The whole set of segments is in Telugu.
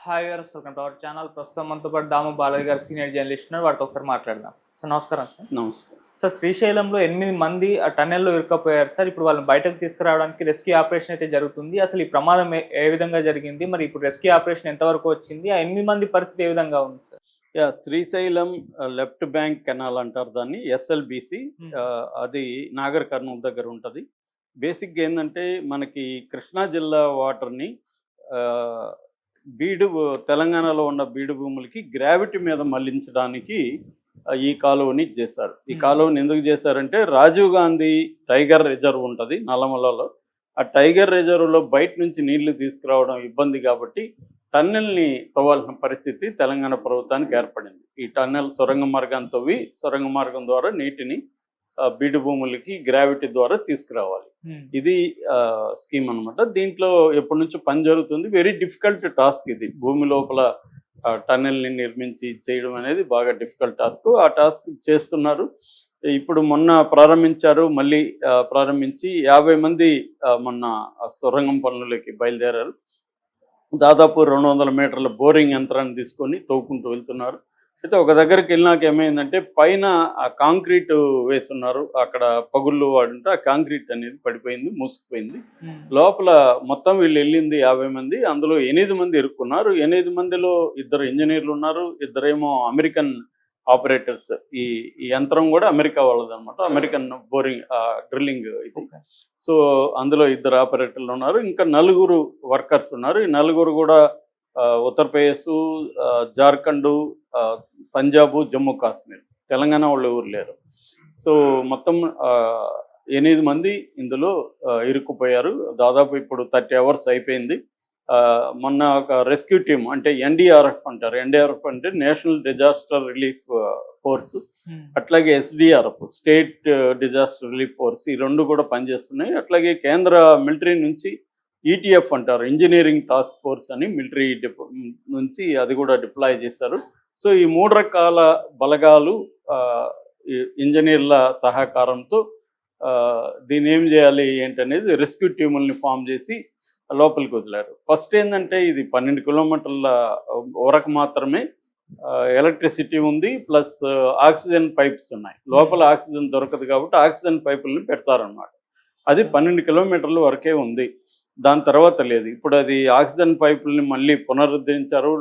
Hi viewers, welcome to our channel. ప్రస్తుతం మనతో పాటు దాము బాలయ్య గారు సీనియర్ జర్నలిస్ట్ ఉన్నారు. వారితో ఒకసారి మాట్లాడదాం. సార్ నమస్కారం. సార్ నమస్తే. సార్ శ్రీశైలంలో 8 మంది ఆ టన్నెల్లో ఇరుక్కపోయారు సార్. ఇప్పుడు వాళ్ళని బయటకు తీసుకురావడానికి రెస్క్యూ ఆపరేషన్ అయితే జరుగుతుంది. అసలు ఈ ప్రమాదం ఏ విధంగా జరిగింది, మరి ఇప్పుడు రెస్క్యూ ఆపరేషన్ ఎంతవరకు వచ్చింది, ఆ 8 మంది పరిస్థితి ఏ విధంగా ఉంది sir? Srisailam left bank canal అంటారు దాన్ని, ఎస్ఎల్బిసి. అది నాగర్ కర్నూలు దగ్గర ఉంటుంది. బేసిక్గా ఏంటంటే మనకి కృష్ణా జిల్లా వాటర్ని బీడు తెలంగాణలో ఉన్న బీడు భూములకి గ్రావిటీ మీద మళ్లించడానికి ఈ కాలువని చేశారు. ఈ కాలువని ఎందుకు చేశారంటే రాజీవ్ గాంధీ టైగర్ రిజర్వ్ ఉంటుంది నల్లమలలో. ఆ టైగర్ రిజర్వ్లో బయట నుంచి నీళ్లు తీసుకురావడం ఇబ్బంది కాబట్టి టన్నెల్ని తవ్వాల్సిన పరిస్థితి తెలంగాణ ప్రభుత్వానికి ఏర్పడింది. ఈ టన్నెల్ సొరంగ మార్గాన్ని తవ్వి సొరంగ మార్గం ద్వారా నీటిని బీడు భూములకి గ్రావిటీ ద్వారా తీసుకురావాలి. ఇది స్కీమ్ అనమాట. దీంట్లో ఎప్పటి నుంచో పని జరుగుతుంది. వెరీ డిఫికల్ట్ టాస్క్ ఇది. భూమి లోపల టన్నెల్ని నిర్మించి చేయడం అనేది బాగా డిఫికల్ట్ టాస్క్. ఆ టాస్క్ చేస్తున్నారు. ఇప్పుడు మొన్న ప్రారంభించారు, మళ్ళీ ప్రారంభించి 50 మంది మొన్న సొరంగం పనులకి బయలుదేరారు. దాదాపు 200 మీటర్ల బోరింగ్ యంత్రాన్ని తీసుకొని తవ్వుకుంటూ వెళ్తున్నారు. అయితే ఒక దగ్గరికి వెళ్ళినాక ఏమైందంటే పైన ఆ కాంక్రీట్ వేస్తున్నారు. అక్కడ పగుళ్ళు వాడుంటే ఆ కాంక్రీట్ అనేది పడిపోయింది, మూసుకుపోయింది. లోపల మొత్తం వీళ్ళు వెళ్ళింది 50 మంది. అందులో 8 మంది ఇరుక్కున్నారు. 8 మందిలో 2 ఇంజనీర్లు ఉన్నారు, 2 అమెరికన్ ఆపరేటర్స్. ఈ యంత్రం కూడా అమెరికా వాళ్ళది అనమాట, అమెరికన్ బోరింగ్ డ్రిల్లింగ్ ఇది. సో అందులో 2 ఆపరేటర్లు ఉన్నారు, ఇంకా 4 వర్కర్స్ ఉన్నారు. ఈ 4 కూడా ఉత్తరప్రదేశ్, జార్ఖండ్, పంజాబ్, జమ్మూ కాశ్మీర్, తెలంగాణ వాళ్ళు ఎవరు లేరు. సో మొత్తం 8 మంది ఇందులో ఇరుక్కుపోయారు. దాదాపు ఇప్పుడు 30 అవర్స్ అయిపోయింది. మొన్న ఒక రెస్క్యూ టీమ్, అంటే ఎన్డీఆర్ఎఫ్ అంటారు. ఎన్డీఆర్ఎఫ్ అంటే నేషనల్ డిజాస్టర్ రిలీఫ్ ఫోర్స్, అట్లాగే SDRF state disaster relief force, ఈ 2 కూడా పనిచేస్తున్నాయి. అట్లాగే కేంద్ర మిలిటరీ నుంచి ఈటీఎఫ్ అంటారు, ఇంజనీరింగ్ టాస్క్ ఫోర్స్ అని మిలిటరీ నుంచి అది కూడా డిప్లాయ్ చేశారు. సో ఈ 3 రకాల బలగాలు ఇంజనీర్ల సహకారంతో దీన్ని ఏం చేయాలి ఏంటనేది రెస్క్యూ టీముల్ని ఫామ్ చేసి లోపలికి వదిలారు. ఫస్ట్ ఏంటంటే ఇది 12 కిలోమీటర్ల వరకు మాత్రమే ఎలక్ట్రిసిటీ ఉంది, ప్లస్ ఆక్సిజన్ పైప్స్ ఉన్నాయి. లోపల ఆక్సిజన్ దొరకదు కాబట్టి ఆక్సిజన్ పైపుల్ని పెడతారన్నమాట. అది 12 కిలోమీటర్ల వరకే ఉంది, దాని తర్వాత లేదు. ఇప్పుడు అది ఆక్సిజన్ పైపుల్ని మళ్ళీ పునరుద్ధరించారు,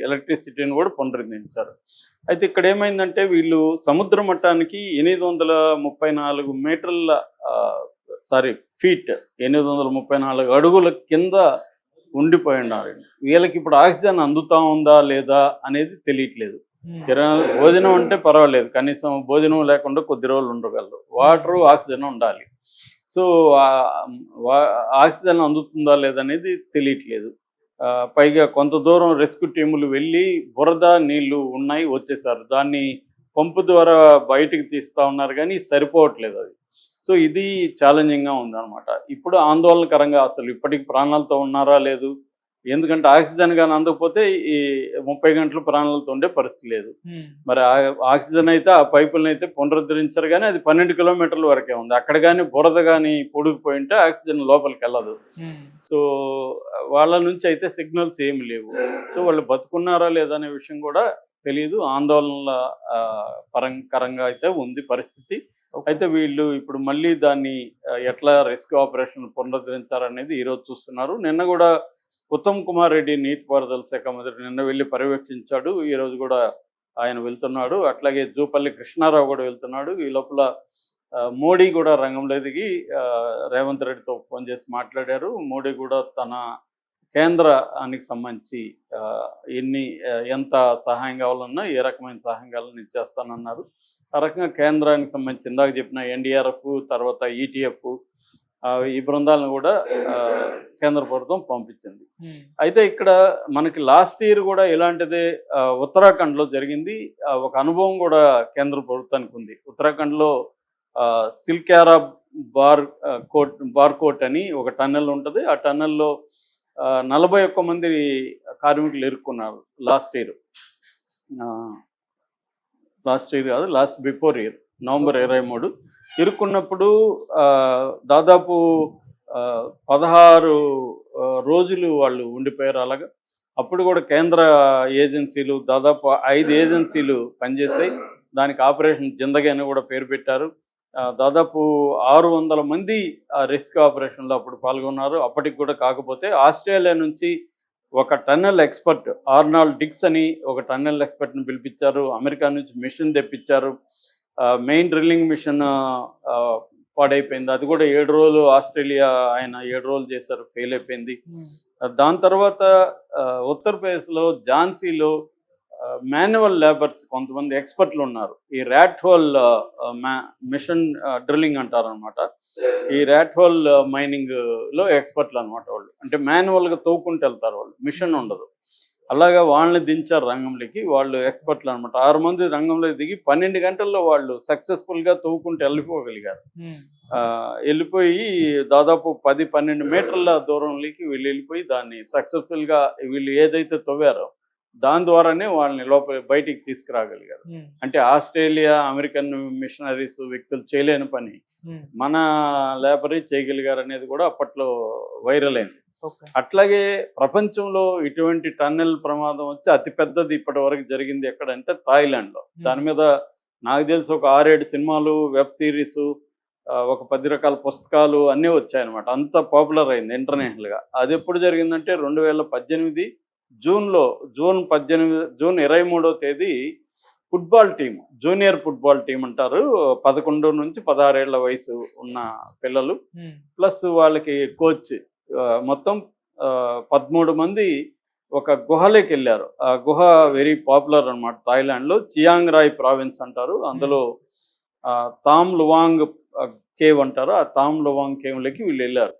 ఎలక్ట్రిసిటీని కూడా పునరుద్ధరించారు. అయితే ఇక్కడ ఏమైందంటే వీళ్ళు సముద్ర మట్టానికి 834 మీటర్ల ఫీట్ 834 అడుగుల కింద ఉండిపోయి ఉన్నారు. వీళ్ళకి ఇప్పుడు ఆక్సిజన్ అందుతా ఉందా లేదా అనేది తెలియట్లేదు. భోజనం అంటే పర్వాలేదు, కనీసం భోజనం లేకుండా కొద్ది రోజులు ఉండగలరు. వాటరు, ఆక్సిజన్ ఉండాలి. సో ఆక్సిజన్ అందుతుందా లేదనేది తెలియట్లేదు. పైగా కొంత దూరం రెస్క్యూ టీములు వెళ్ళి బురద నీళ్లు ఉన్నాయి వచ్చేసారు. దాన్ని పంపు ద్వారా బయటికి తీస్తూ ఉన్నారు, కానీ సరిపోవట్లేదు అది. సో ఇది ఛాలెంజింగ్గా ఉందన్నమాట. ఇప్పుడు ఆందోళనకరంగా అసలు ఇప్పటికి ప్రాణాలతో ఉన్నారా లేదు, ఎందుకంటే ఆక్సిజన్ కానీ అందకపోతే ఈ 30 గంటలు ప్రాణాలతో ఉండే పరిస్థితి లేదు. మరి ఆక్సిజన్ అయితే ఆ పైపులను అయితే పునరుద్ధరించారు, కానీ అది 12 కిలోమీటర్ల వరకే ఉంది. అక్కడ కానీ బురద కానీ పొడిగిపోయి ఉంటే ఆక్సిజన్ లోపలికి వెళ్ళదు. సో వాళ్ళ నుంచి అయితే సిగ్నల్స్ ఏమి లేవు. సో వాళ్ళు బతుకున్నారా లేదా అనే విషయం కూడా తెలియదు. ఆందోళనల కరంగా అయితే ఉంది పరిస్థితి. అయితే వీళ్ళు ఇప్పుడు మళ్ళీ దాన్ని ఎట్లా రెస్క్యూ ఆపరేషన్ పునరుద్ధరించారనేది ఈరోజు చూస్తున్నారు. నిన్న కూడా ఉత్తమ్ కుమార్ రెడ్డి నీటిపారుదల శాఖ మంత్రి నిన్న వెళ్ళి పర్యవేక్షించాడు. ఈరోజు కూడా ఆయన వెళ్తున్నాడు. అట్లాగే జూపల్లి కృష్ణారావు కూడా వెళ్తున్నాడు. ఈ లోపల మోడీ కూడా రంగంలో దిగి రేవంత్ రెడ్డితో ఫోన్ చేసి మాట్లాడారు. మోడీ కూడా తన కేంద్రానికి సంబంధించి ఎంత సహాయం కావాలన్నా ఏ రకమైన సహాయం కావాలని ఇచ్చేస్తానన్నారు. ఆ రకంగా కేంద్రానికి సంబంధించి ఇందాక చెప్పిన ఎన్డీఆర్ఎఫ్, తర్వాత ఈటీఎఫ్, ఈ బృందాలను కూడా కేంద్ర ప్రభుత్వం పంపించింది. అయితే ఇక్కడ మనకి లాస్ట్ ఇయర్ కూడా ఇలాంటిదే ఉత్తరాఖండ్లో జరిగింది. ఒక అనుభవం కూడా కేంద్ర ప్రభుత్వానికి ఉంది. ఉత్తరాఖండ్లో సిల్క్యారా బార్ కోట్ అని ఒక టన్నెల్ ఉంటుంది. ఆ టన్నెల్లో 41 మంది కార్మికులు ఇరుక్కున్నారు లాస్ట్ ఇయర్ కాదు, బిఫోర్ ఇయర్ నవంబర్ 23 ఇరుక్కున్నప్పుడు దాదాపు 16 రోజులు వాళ్ళు ఉండిపోయారు. అలాగా అప్పుడు కూడా కేంద్ర ఏజెన్సీలు దాదాపు 5 ఏజెన్సీలు పనిచేసాయి. దానికి ఆపరేషన్ జిందగీ అని కూడా పేరు పెట్టారు. దాదాపు 600 మంది ఆ రెస్క్యూ ఆపరేషన్లో అప్పుడు పాల్గొన్నారు. అప్పటికి కూడా కాకపోతే ఆస్ట్రేలియా నుంచి ఒక టన్నెల్ ఎక్స్పర్ట్ ఆర్నాల్డ్ డిక్స్ అని ఒక టన్నెల్ ఎక్స్పర్ట్ని పిలిపించారు. అమెరికా నుంచి మిషన్ తెప్పించారు. మెయిన్ డ్రిల్లింగ్ మిషన్ పాడైపోయింది. అది కూడా 7 రోజులు ఆస్ట్రేలియా ఆయన 7 రోజులు చేశారు, ఫెయిల్ అయిపోయింది. దాని తర్వాత ఉత్తరప్రదేశ్లో ఝాన్సీలో మాన్యువల్ లేబర్స్ కొంతమంది ఎక్స్పర్ట్లు ఉన్నారు. ఈ ర్యాట్ హోల్ మిషన్ డ్రిల్లింగ్ అంటారనమాట. ఈ ర్యాట్ హోల్ మైనింగ్లో ఎక్స్పర్ట్లు అనమాట వాళ్ళు. అంటే మాన్యువల్గా తవ్వుకుంటూ వెళ్తారు వాళ్ళు, మిషన్ ఉండదు. అలాగా వాళ్ళని దించారు రంగంలోకి. వాళ్ళు ఎక్స్పర్ట్లు అనమాట. 6 మంది రంగంలోకి దిగి 12 గంటల్లో వాళ్ళు సక్సెస్ఫుల్గా తవ్వుకుంటూ వెళ్ళిపోగలిగారు. వెళ్ళిపోయి దాదాపు 10-12 మీటర్ల దూరంలోకి వీళ్ళు వెళ్ళిపోయి దాన్ని సక్సెస్ఫుల్గా వీళ్ళు ఏదైతే తవ్వారో దాని ద్వారానే వాళ్ళని బయటికి తీసుకురాగలిగారు. అంటే ఆస్ట్రేలియా, అమెరికన్ మిషనరీస్ వ్యక్తులు చేయలేని పని మన లేబరీ చేయగలిగారు అనేది కూడా అప్పట్లో వైరల్ అయింది. అట్లాగే ప్రపంచంలో ఇటువంటి టన్నెల్ ప్రమాదం వచ్చి అతిపెద్దది ఇప్పటి వరకు జరిగింది ఎక్కడంటే థాయిలాండ్లో. దాని మీద నాకు తెలిసి ఒక 6-7 సినిమాలు, వెబ్ సిరీస్, ఒక 10 రకాల పుస్తకాలు అన్నీ వచ్చాయన్నమాట. అంత పాపులర్ అయింది ఇంటర్నేషనల్గా. అది ఎప్పుడు జరిగిందంటే 2018 జూన్ 23వ తేదీ football team, junior football team అంటారు, 11 నుంచి 16 ఏళ్ల వయసు ఉన్న పిల్లలు ప్లస్ వాళ్ళకి కోచ్, మొత్తం 13 మంది ఒక గుహలోకి వెళ్ళారు. ఆ గుహ వెరీ పాపులర్ అనమాట థాయిలాండ్లో. చియాంగ్ రాయ్ ప్రావిన్స్ అంటారు. అందులో తామ్ లువాంగ్ కేవ్ అంటారు. ఆ తామ్ లువాంగ్ కేవ్లోకి వీళ్ళు వెళ్ళారు.